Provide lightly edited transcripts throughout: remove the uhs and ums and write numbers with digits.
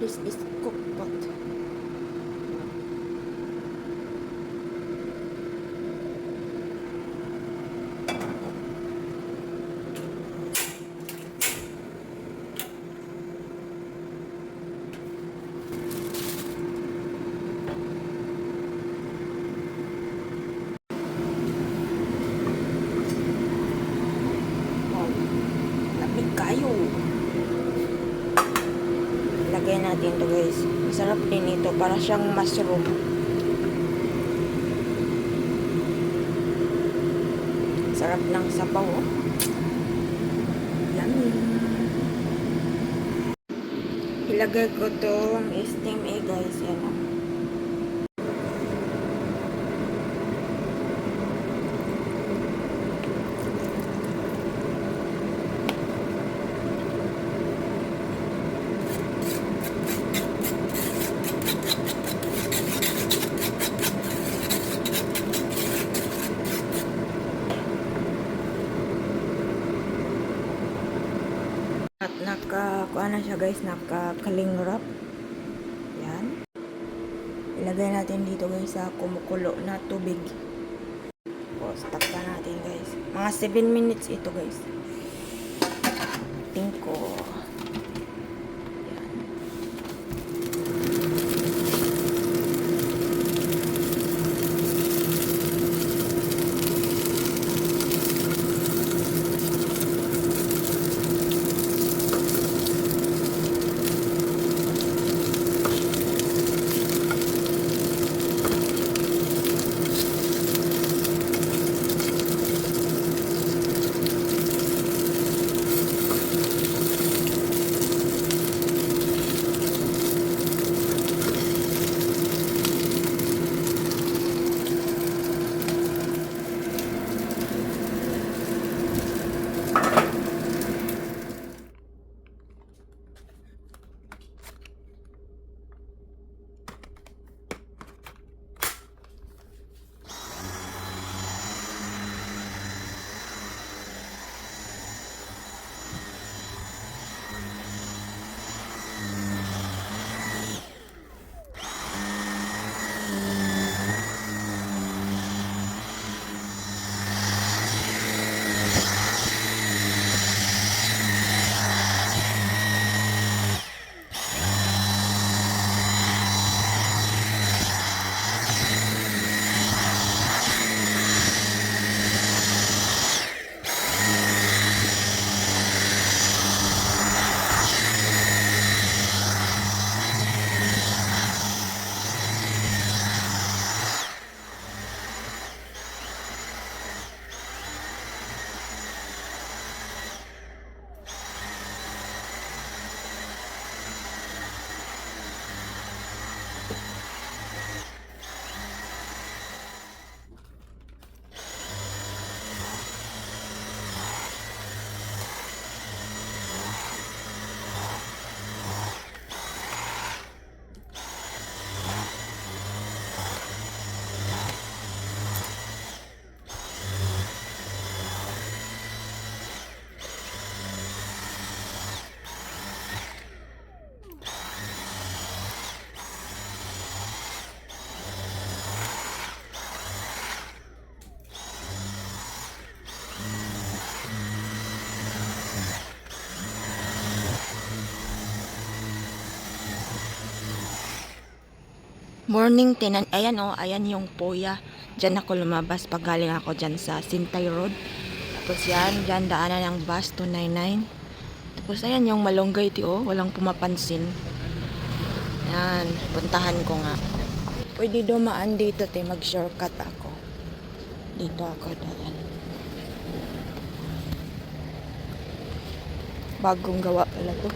This is cookpot. Wow, lamig kayo. Lagay natin to guys. Masarap din ito. Para siyang mushroom. Sarap ng sabaw. Oh. Yummy. Ilagay ko tong steam egg guys. Yan o. At kuha na siya guys, nakaling wrap. Yan. Ilagay natin dito guys sa kumukulo na tubig. Tapos takpan natin guys. Mga 7 minutes ito guys. Tingko. Yan. Morning tinan. Ayan oh, ayan yung Poya. Diyan ako lumabas pag galing ako diyan sa Sintay Road. Tapos yan, diyan daanan ng bus 299. Tapos ayan yung Malunggay oh, walang pumapansin. Yan, puntahan ko nga. Pwede dumaan dito mag-shortcut ako. Dito ako daan. Bagong gawa pala to.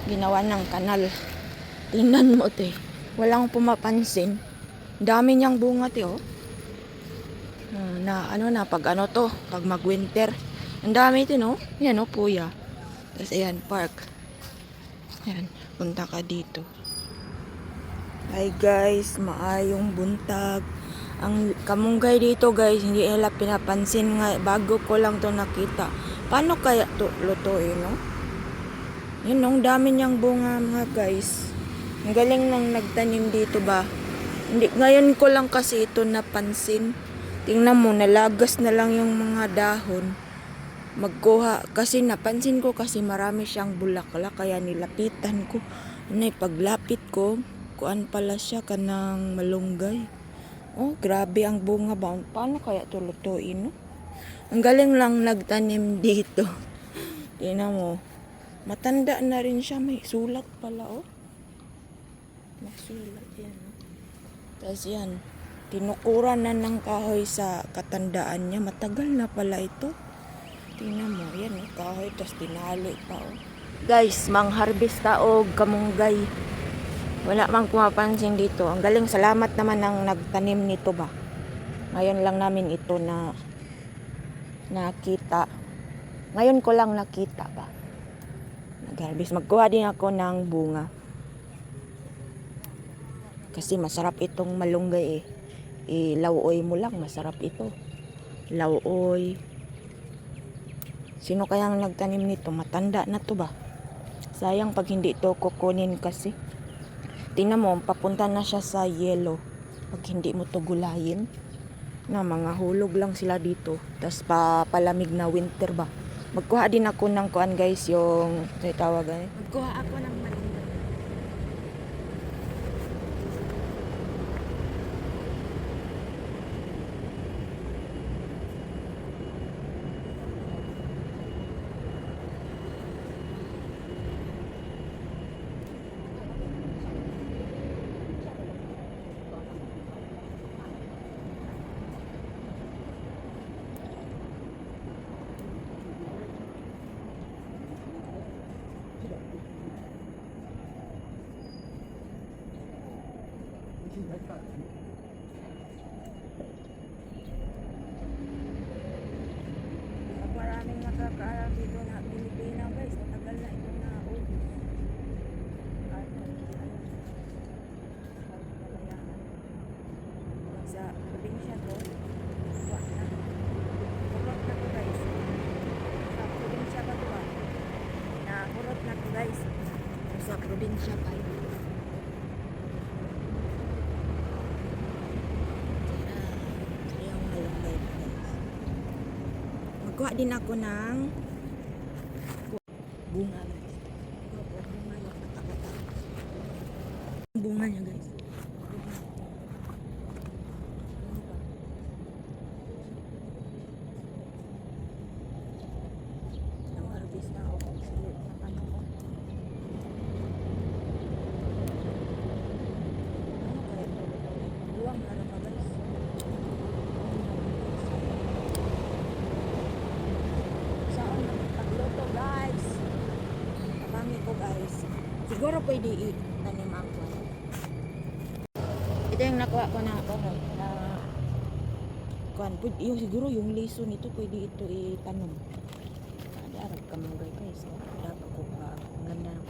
Ginawa ng kanal. Tingnan mo walang pumapansin. Dami niyang bunga oh. Pag mag-winter. Ang dami oh. Yan oh, Poya. Tapos ayan, park. Ayan, punta ka dito. Hi guys, maayong buntag. Ang kamunggay dito guys, hindi nila pinapansin nga. Bago ko lang to nakita. Paano kaya to lutuin no? Yun, ang dami niyang bunga mga guys. Ang galing nang nagtanim dito ba. Hindi, ngayon ko lang kasi ito napansin. Tingnan mo, nalagas na lang yung mga dahon. Magkuha, kasi napansin ko kasi marami siyang bulaklak, kaya nilapitan ko. Paglapit ko, kuan pala siya kanang malunggay. Oh, grabe ang bunga ba? Paano kaya ito lutuin, no? Ang galing lang nagtanim dito. Tingnan mo. Matanda na rin siya. May sulat pala, oh. Masulat yan, oh. Tapos yan. Tinukuran na ng kahoy sa katandaan niya. Matagal na pala ito. Tingnan mo. Yan, oh, kahoy. Tapos tinali pa, oh. Guys, mang-harvest ka o kamunggay. Wala mang pumapansin dito. Ang galing, salamat naman ng nagtanim nito ba. Ngayon lang namin ito na nakita. Ngayon ko lang nakita ba. Nag-harvest. Magkuha din ako ng bunga. Kasi masarap itong malunggay eh. Lauoy mo lang, masarap ito. Lauoy. Sino kayang nagtanim nito? Matanda na to ba? Sayang pag hindi ito kukunin kasi. Tingnan mo, papunta na siya sa yellow. Pag hindi mo to gulayin. Na mga hulog lang sila dito. Tapos palamig na winter ba. Magkuha din ako ng kuan guys, yung tawagan. Magkuha ako ng malunggay. Maraming nakakaalam dito na Pilipina guys. Matagal na ito na sa probinsya to. Wala na. Hurot na to guys. Sa probinsya pa to ba? Hurot na to guys. Sa probinsya pa ito. Magkuha din ako ng bunga guys. Bunga niya guys. Nang harvest na ako. Sulit na kano ko. Ano kaya ito? Buwang na lang guys. Guys, abangi ko guys. Siguro pwede itanim ako. Ito yung nakuha ko na kuan. Yung siguro yung liso nito pwede ito itanim. Ada arab kamunggay guys. Dapat ko pa ang ganda ng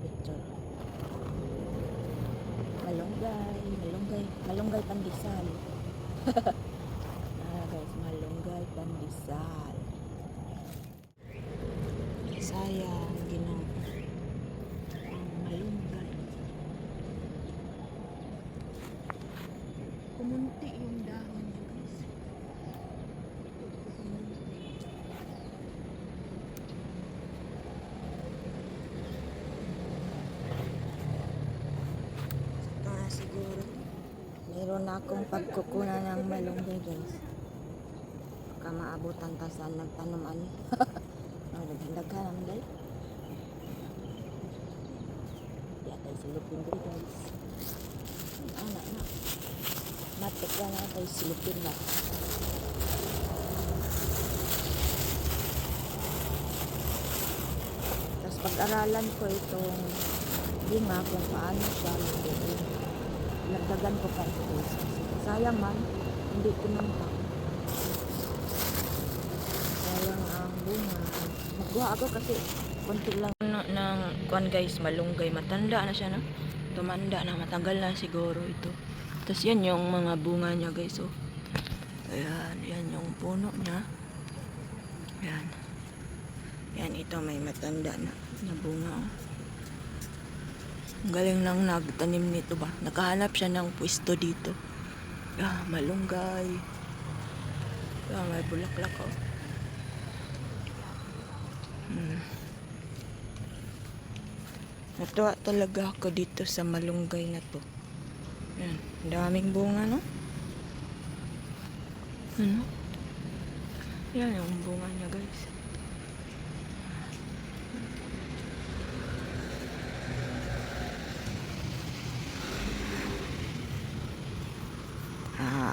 picture. Malunggay pandesal. Guys, malunggay pandesal. Sayang, ginang malunggay. Kumunti yung dahon niya guys. Siguro meron na akong pagkukunan ng malunggay guys. Baka maabutan ta sa nagtanom ani. Naghandag-handag naman guys. Yatay silupin dito guys. Anak na. Matik lang natay silupin na. Tapos pag-aralan ko itong bunga kung paano siya lutuin. Nagdagan ko pa ito guys. Sayang man, hindi ko nampak. Sayang ang bunga. Magkuha ako kasi konti lang ng kuan guys, malunggay. Matanda na siya na. Tumanda na, matagal na siguro ito. Tapos yan yung mga bunga niya guys. Oh. Ayan, yan yung puno niya. Ayan. Yan, ito may matanda na bunga. Oh. Ang galing lang nagtanim nito ba. Nakahanap siya ng pwesto dito. Malunggay. May bulaklak oh. Natuwa talaga ako dito sa malunggay na to. Yan, daming bunga no? Ano? Yan yung bunga niya guys.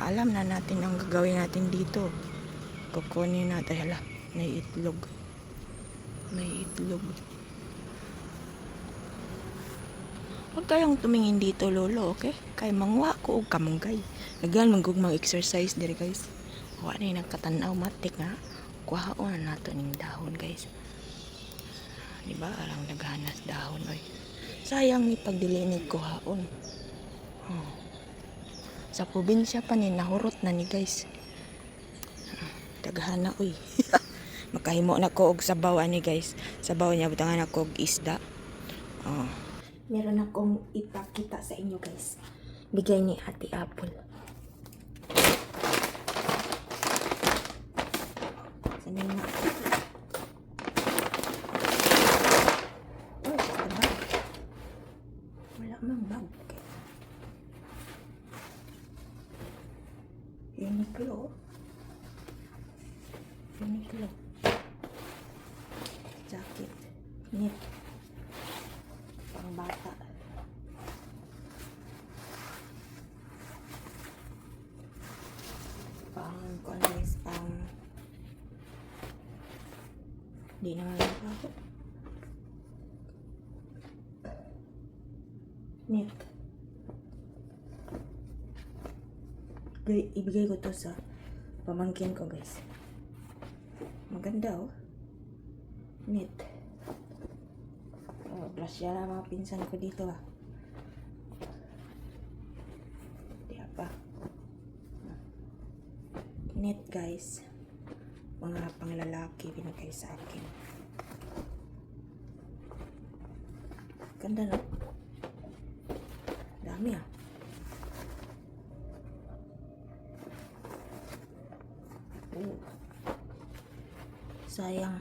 Alam na natin ang gagawin natin dito. Kukunin natin. Hala, may itlog. May itlog. Huwag kayong tumingin dito, lolo, okay? Kay mangwa ko o kamunggay. Nagan manggugmang exercise diri guys. Wa na yung nagkatanaw matik nga. Kuhaon na nato ning dahon guys. Diba? Arang naghanas dahon oy. Sayang ni pagdilinig kuhaon. Sa probinsya pa ni nahurot na ni guys. Daghana oy. Makahimo na ko og sabaw ani guys. Sabaw niya butangan ako og isda. Meron akong ipakita sa inyo guys. Bigay ni Ate Apple. Sanay na. Oh, just a bag. Wala mang bag. Uniqlo. Uniqlo. Jacket. Knit. Pang bata. Pang di naman ako. Knit. Ibigay ko to sa pamangkin ko guys. Maganda oh. Knit. Brush yan ang mga pinsan ko dito ah. Di pa. Knit guys. Mga panglalaki binigay sa akin. Ganda no? Dami ah. Sayang.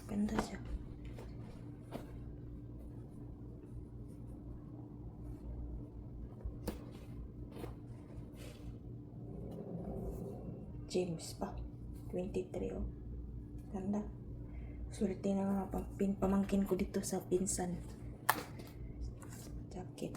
Ganda siya. James pa. 23 oh. Ganda. Swerte na mga pamangkin ko dito sa pinsan. Jacket.